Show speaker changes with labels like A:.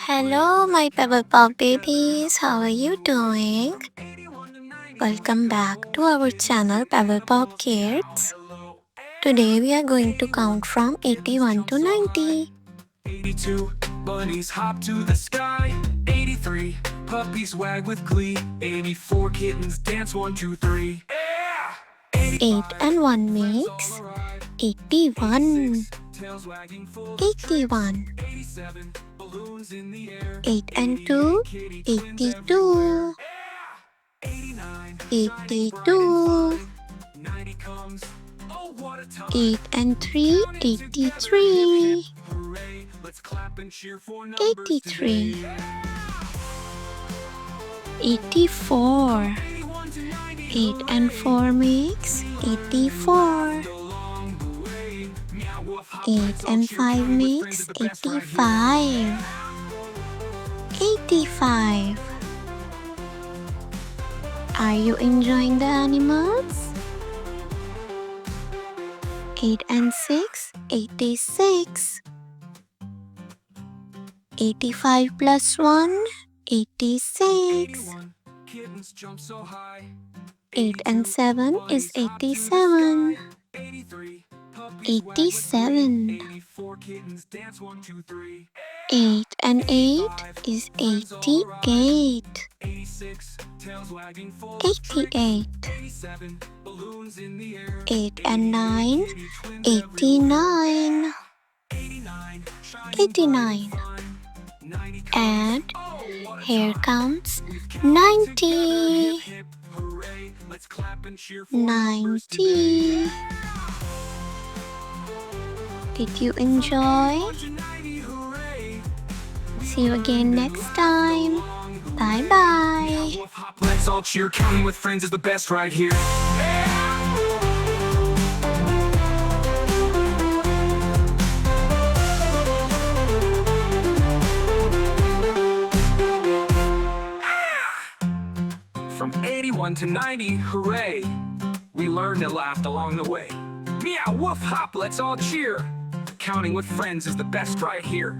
A: Hello, my Pebble Pop babies. How are you doing? Welcome back to our channel Pebble Pop Kids. Today we are going to count from 81 to 90.
B: 82 bunnies hop to the sky. 83 puppies wag with glee. 84 kittens dance 1, 2, 3.
A: 8 and 1 makes 81. 81. 8 and 2, 82. 82. 8 and 3, 83. 83. 84. 8 and 4 makes 84. 8 and 5 makes 85. 85. Are you enjoying the animals? 8 and 6, 86. 85 plus 1, 86. 8 and 7 is 87. 87. 8 and 8 is 88. 88. 8 and 9, 89. 89. And here comes 90. 90. Did you enjoy? See you again next time. Bye bye.
B: Let's all cheer. Counting with friends is the best right here. From 81 to 90, hooray! We learned and laughed along the way. Meow, woof, hop, let's all cheer. Counting with friends is the best right here.